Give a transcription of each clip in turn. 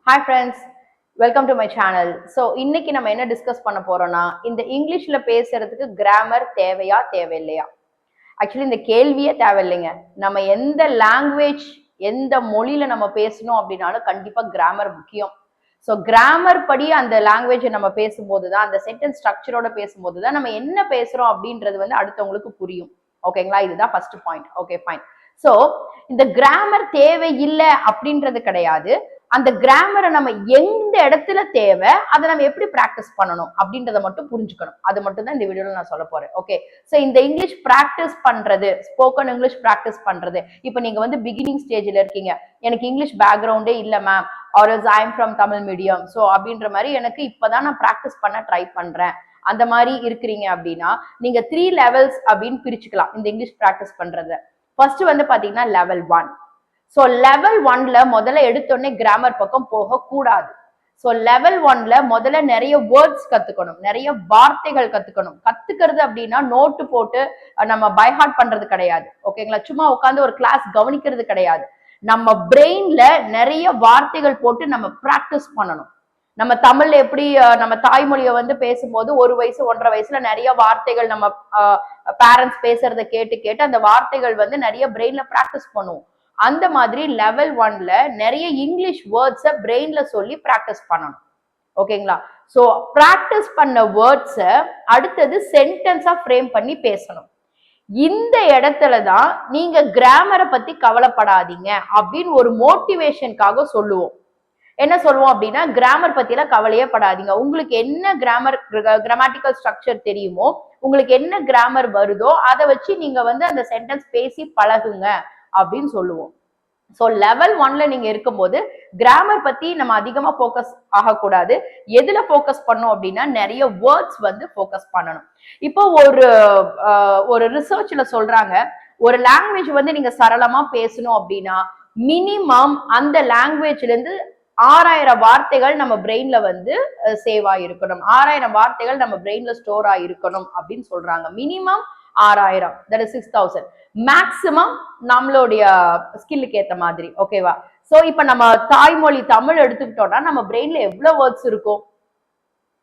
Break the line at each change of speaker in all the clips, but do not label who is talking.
Hi friends, welcome to my channel. So இன்னைக்கு நம்ம என்ன டிஸ்கஸ் பண்ண போறோம்னா இந்த இங்கிலீஷ்ல பேசுறதுக்கு கிராமர் தேவையா தேவையில்லையா. ஆக்சுவலி இந்த கேள்வியே தேவையில்லைங்க. நம்ம எந்த லாங்குவேஜ் எந்த மொழியில நம்ம பேசணும் அப்படின்னாலும் கண்டிப்பா கிராமர் முக்கியம். ஸோ கிராமர் படி அந்த லாங்குவேஜை நம்ம பேசும்போது தான் அந்த சென்டென்ஸ் ஸ்ட்ரக்சரோட பேசும்போது தான் நம்ம என்ன பேசுறோம் அப்படின்றது வந்து அடுத்தவங்களுக்கு புரியும். ஓகேங்களா, இதுதான் first point. Okay fine. So இந்த கிராமர் தேவையில்லை அப்படின்றது கிடையாது. அந்த கிராமரை நம்ம எந்த இடத்துல தேவை அதை நம்ம எப்படி பிராக்டிஸ் பண்ணணும் அப்படின்றத மட்டும் புரிஞ்சுக்கணும். அது மட்டும் தான் இந்த வீடியோல நான் சொல்ல போறேன். ஓகே, ஸோ இந்த இங்கிலீஷ் பிராக்டிஸ் பண்றது, ஸ்போக்கன் இங்கிலீஷ் பிராக்டிஸ் பண்றது, இப்போ நீங்க வந்து பிகினிங் ஸ்டேஜ்ல இருக்கீங்க, எனக்கு இங்கிலீஷ் பேக்ரவுண்டே இல்லை ma'am, are I am from Tamil medium, so அப்படின்ற மாதிரி எனக்கு இப்பதான் நான் பிராக்டிஸ் பண்ண ட்ரை பண்றேன், அந்த மாதிரி இருக்கிறீங்க அப்படின்னா நீங்க 3 levels அப்படின்னு பிரிச்சுக்கலாம் இந்த இங்கிலீஷ் பிராக்டிஸ் பண்றத. ஃபர்ஸ்ட் வந்து பாத்தீங்கன்னா லெவல் 1. ஸோ லெவல் 1ல முதல்ல எடுத்தோடனே கிராமர் பக்கம் போகக்கூடாது. ஸோ லெவல் 1ல முதல்ல நிறைய வேர்ட்ஸ் கத்துக்கணும், நிறைய வார்த்தைகள் கத்துக்கணும். கத்துக்கிறது அப்படின்னா நோட்டு போட்டு நம்ம பைஹார்ட் பண்றது கிடையாது. ஓகேங்களா, சும்மா உட்காந்து ஒரு கிளாஸ் கவனிக்கிறது கிடையாது. நம்ம பிரெயின்ல நிறைய வார்த்தைகள் போட்டு நம்ம பிராக்டிஸ் பண்ணணும். நம்ம தமிழ்ல எப்படி நம்ம தாய்மொழியை வந்து பேசும்போது 1 வயசு 1.5 வயசுல நிறைய வார்த்தைகள் நம்ம பேரண்ட்ஸ் பேசுறத கேட்டு கேட்டு அந்த வார்த்தைகள் வந்து நிறைய பிரெயின்ல பிராக்டிஸ் பண்ணுவோம். அந்த மாதிரி லெவல் 1ல நிறைய இங்கிலீஷ் வேர்ட்ஸை பிரெயின்ல சொல்லி பிராக்டிஸ் பண்ணணும். ஓகேங்களா, ஸோ பிராக்டிஸ் பண்ண வேர்ட்ஸை அடுத்தது சென்டென்ஸா ஃப்ரேம் பண்ணி பேசணும். இந்த இடத்துல தான் நீங்க கிராமரை பத்தி கவலைப்படாதீங்க அப்படின்னு ஒரு மோட்டிவேஷனுக்காக சொல்லுவோம். என்ன சொல்லுவோம் அப்படின்னா, கிராமர் பத்திலாம் கவலையே படாதீங்க, உங்களுக்கு என்ன கிராமட்டிக்கல் ஸ்ட்ரக்சர் தெரியுமோ, உங்களுக்கு என்ன கிராமர் வருதோ அதை வச்சு நீங்க வந்து அந்த சென்டென்ஸ் பேசி பழகுங்க அப்படின்னு சொல்லுவோம். ஸோ லெவல் 1ல நீங்க இருக்கும்போது கிராமர் பத்தி நம்ம அதிகமா ஃபோக்கஸ் ஆகக்கூடாது. எதுல ஃபோக்கஸ் பண்ணோம் அப்படின்னா நிறைய வேர்ட்ஸ் வந்து ஃபோக்கஸ் பண்ணணும். இப்போ ஒரு ரிசர்ச்ல சொல்றாங்க, ஒரு லாங்குவேஜ் வந்து நீங்க சரளமா பேசணும் அப்படின்னா மினிமம் அந்த லாங்குவேஜ்ல இருந்து 6000 வார்த்தைகள் நம்ம பிரெயின்ல வந்து சேவ் ஆயிருக்கணும், 6000 வார்த்தைகள் நம்ம பிரெயின்ல ஸ்டோர் ஆயிருக்கணும் அப்படின்னு சொல்றாங்க. Minimum 6000, that is 6000. மேக்சிமம் நம்மளுடைய ஸ்கில்லுக்கு ஏத்த மாதிரி. ஓகேவா, சோ இப்ப நம்ம தாய்மொழி தமிழ் எடுத்துக்கிட்டோம்னா நம்ம பிரெயின்ல எவ்வளவு வேர்ட்ஸ் இருக்கும்,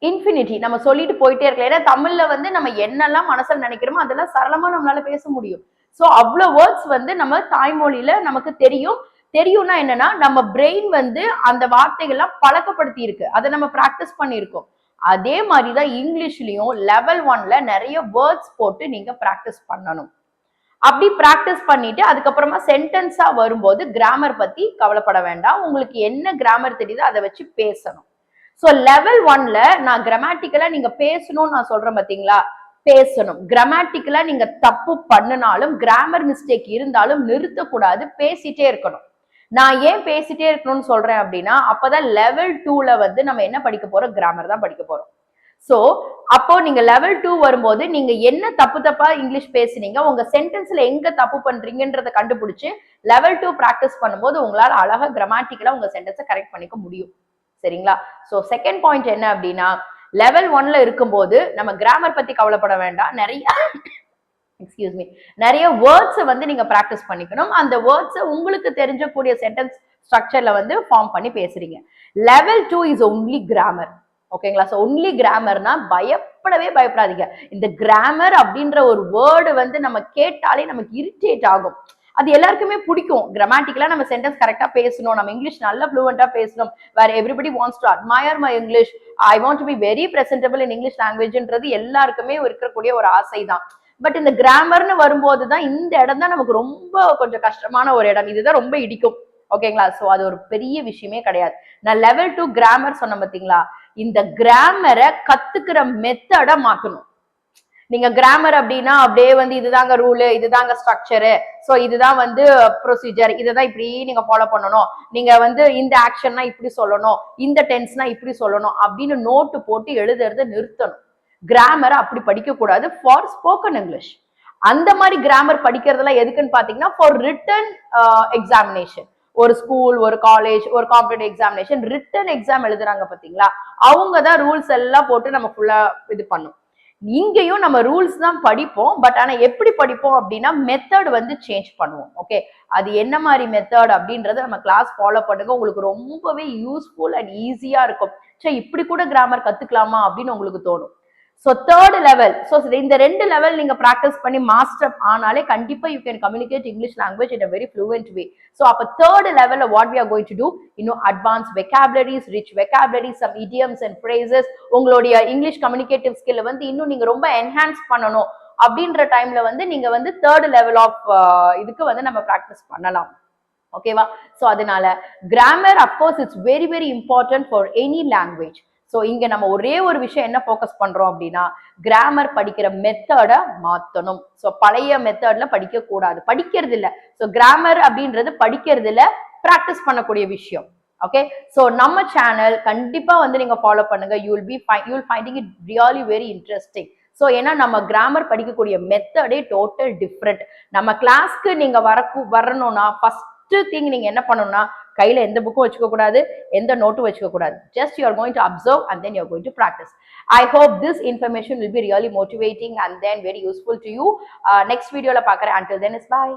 இன்ஃபினிட்டி. நம்ம சொல்லிட்டு போயிட்டே இருக்கலாம். ஏன்னா தமிழ்ல வந்து நம்ம என்னெல்லாம் மனசுல நினைக்கிறோமோ அதெல்லாம் சரளமா நம்மளால பேச முடியும். சோ அவ்வளவு வேர்ட்ஸ் வந்து நம்ம தாய்மொழியில நமக்கு தெரியும். தெரியும்னா என்னன்னா, நம்ம பிரெயின் வந்து அந்த வார்த்தைகள்லாம் பழக்கப்படுத்தி இருக்கு, அதை நம்ம பிராக்டிஸ் பண்ணியிருக்கோம். அதே மாதிரிதான் இங்கிலீஷ்லயும் லெவல் 1ல நிறைய வேர்ட்ஸ் போட்டு நீங்க பிராக்டிஸ் பண்ணணும். அப்படி பிராக்டிஸ் பண்ணிட்டு அதுக்கப்புறமா சென்டென்ஸா வரும்போது கிராமர் பத்தி கவலைப்பட வேண்டாம், உங்களுக்கு என்ன கிராமர் தெரியுதோ அதை வச்சு பேசணும். ஸோ லெவல் 1ல நான் கிராமட்டிக்கலா நீங்க பேசணும்னு நான் சொல்றேன் பாத்தீங்களா, பேசணும். கிராமட்டிக்கலா நீங்க தப்பு பண்ணினாலும் கிராமர் மிஸ்டேக் இருந்தாலும் நிறுத்தக்கூடாது, பேசிட்டே இருக்கணும். நான் ஏன் பேசிட்டே இருக்கணும்னு சொல்றேன் அப்படின்னா, அப்பதான் லெவல் 2ல வந்து நம்ம என்ன படிக்க போறோம், கிராமர் தான் படிக்க போறோம். சோ அப்போ நீங்க லெவல் 2 வரும்போது நீங்க என்ன தப்பா இங்கிலீஷ் பேசுனீங்க, உங்க சென்டென்ஸ்ல எங்க தப்பு பண்றீங்கன்றத கண்டுபிடிச்சு லெவல் 2 பிராக்டிஸ் பண்ணும்போது உங்களால அழகா கிராமட்டிக்கலா உங்க சென்டென்ஸை கரெக்ட் பண்ணிக்க முடியும். சரிங்களா, சோ செகண்ட் பாயிண்ட் என்ன அப்படின்னா, லெவல் 1ல இருக்கும்போது நம்ம கிராமர் பத்தி கவலைப்பட வேண்டாம், நிறைய வேர்ட்ஸை வந்து நீங்க பிராக்டிஸ் பண்ணிக்கணும். அந்த வேர்ட்ஸை உங்களுக்கு தெரிஞ்சக்கூடிய சென்டென்ஸ் ஸ்ட்ரக்சர்ல வந்து ஃபார்ம் பண்ணி பேசுறீங்க. Level 2 is only grammar. ஓகேங்களா, சோ ஒன்லி கிராமர்னா பயப்படாதீங்க. இந்த கிராமர் அப்படின்ற ஒரு வேர்டு வந்து நம்ம கேட்டாலே நமக்கு இரிட்டேட் ஆகும். அது எல்லாருக்குமே பிடிக்கும். கிராமட்டிக்கலா நம்ம சென்டென்ஸ் கரெக்டா பேசணும், நம்ம இங்கிலீஷ் நல்லா ஃப்ளூவெண்டா பேசணும், வேற everybody wants to admire my English, I want to be very presentable in English லாங்குவேஜ்ன்றது எல்லாருக்குமே இருக்கக்கூடிய ஒரு ஆசை தான். பட் இந்த கிராமர்னு வரும்போது தான் இந்த இடம் தான் நமக்கு ரொம்ப கொஞ்சம் கஷ்டமான ஒரு இடம், இதுதான் ரொம்ப இடிக்கும். ஓகேங்களா, சோ அது ஒரு பெரிய விஷயமே கிடையாது. நான் லெவல் 2 கிராமர் சொன்ன பாத்தீங்களா, இந்த கிராமரை கத்துக்கிற மெத்தட மாத்தணும். நீங்க கிராமர் அப்படின்னா அப்படியே வந்து இதுதாங்க ரூலு, இதுதாங்க ஸ்ட்ரக்சரு, சோ இதுதான் வந்து ப்ரொசீஜர், இதுதான் இப்படி நீங்க ஃபாலோ பண்ணணும், நீங்க வந்து இந்த ஆக்ஷன்னா இப்படி சொல்லணும், இந்த டென்ஸ்னா இப்படி சொல்லணும் அப்படின்னு நோட்டு போட்டு எழுதுறத நிறுத்தணும். கிராமரை அப்படி படிக்க கூடாது ஃபார் ஸ்போக்கன் இங்கிலீஷ். அந்த மாதிரி கிராமர் படிக்கிறதுலாம் எதுக்குன்னு பாத்தீங்கன்னா ஃபார் ரிட்டன் எக்ஸாமினேஷன். ஒரு ஸ்கூல், ஒரு காலேஜ், ஒரு காம்படிட்டிவ் எக்ஸாமினேஷன் ரிட்டன் எக்ஸாம் எழுதுறாங்க பாத்தீங்களா, அவங்க தான் ரூல்ஸ் எல்லாம் போட்டு நம்ம ஃபுல்லா இது பண்ணும். இங்கேயும் நம்ம ரூல்ஸ் தான் படிப்போம், பட் ஆனா எப்படி படிப்போம் அப்படின்னா மெத்தட் வந்து சேஞ்ச் பண்ணுவோம். ஓகே, அது என்ன மாதிரி மெத்தட் அப்படின்றத நம்ம கிளாஸ் ஃபாலோ பண்ணுங்க. உங்களுக்கு ரொம்பவே யூஸ்ஃபுல் அண்ட் ஈஸியா இருக்கும். சரி, இப்படி கூட கிராமர் கத்துக்கலாமா அப்படின்னு உங்களுக்கு தோணும். ஸோ தேர்ட் லெவல், ஸோ இந்த 2 லெவல் நீங்க ப்ராக்டிஸ் பண்ணி மாஸ்டர் ஆனாலே கண்டிப்பா you can communicate English language in a very fluent way. So அப்போ தேர்ட் லெவல்ல what we are going to do, இன்னும் advance vocabularies, rich vocabularies, some idioms and phrases, உங்களுடைய English communicative ஸ்கில்ல வந்து இன்னும் நீங்க ரொம்ப என்ஹான்ஸ் பண்ணணும் அப்படின்ற டைம்ல வந்து நீங்க வந்து தேர்ட் லெவல் ஆஃப் இதுக்கு வந்து நம்ம ப்ராக்டிஸ் பண்ணலாம். ஓகேவா? ஸோ அதனால grammar of course it's very very important for any language. So இங்க நம்ம ஒரே ஒரு விஷயம் என்ன ஃபோக்கஸ் பண்றோம் அப்படின்னா, கிராமர் படிக்கிற மெத்தடை மாத்தணும். ஸோ பழைய மெத்தட்ல படிக்க கூடாது, படிக்கிறது இல்லை. ஸோ கிராமர் அப்படின்றது படிக்கிறது இல்லை, ப்ராக்டிஸ் பண்ணக்கூடிய விஷயம். ஓகே, ஸோ நம்ம சேனல் கண்டிப்பா வந்து நீங்க ஃபாலோ பண்ணுங்க. You will finding it really very interesting. So ஏன்னா நம்ம கிராமர் படிக்கக்கூடிய மெத்தடே டோட்டல் டிஃப்ரெண்ட். நம்ம கிளாஸ்க்கு நீங்க வரணும்னா ஃபர்ஸ்ட் திங் நீங்க என்ன பண்ணணும்னா, கையில எந்த புக்கும் வச்சுக்க கூடாது, எந்த நோட்டும் வச்சுக்க கூடாது. Just you are going to observe and then you are going to practice. I hope this information will be really motivating and then very useful to you. Next வீடியோல பார்க்கறேன். Until then is bye.